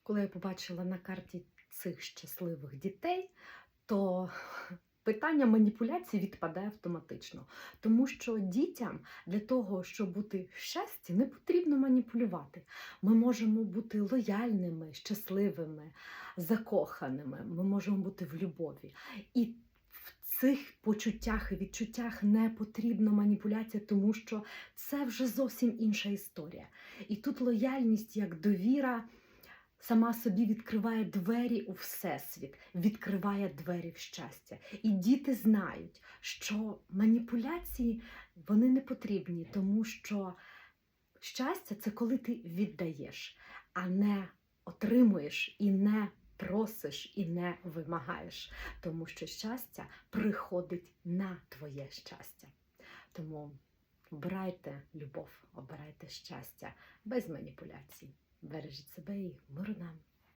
Коли я побачила на карті цих щасливих дітей, то питання маніпуляцій відпадає автоматично. Тому що дітям для того, щоб бути в щасті, не потрібно маніпулювати. Ми можемо бути лояльними, щасливими, закоханими, ми можемо бути в любові. І в цих почуттях і відчуттях не потрібна маніпуляція, тому що це вже зовсім інша історія. І тут лояльність як довіра сама собі відкриває двері у Всесвіт, відкриває двері в щастя. І діти знають, що маніпуляції, вони не потрібні, тому що щастя – це коли ти віддаєш, а не отримуєш і не просиш, і не вимагаєш. Тому що щастя приходить на твоє щастя. Тому обирайте любов, обирайте щастя без маніпуляцій. Бережіть себе і миру нам!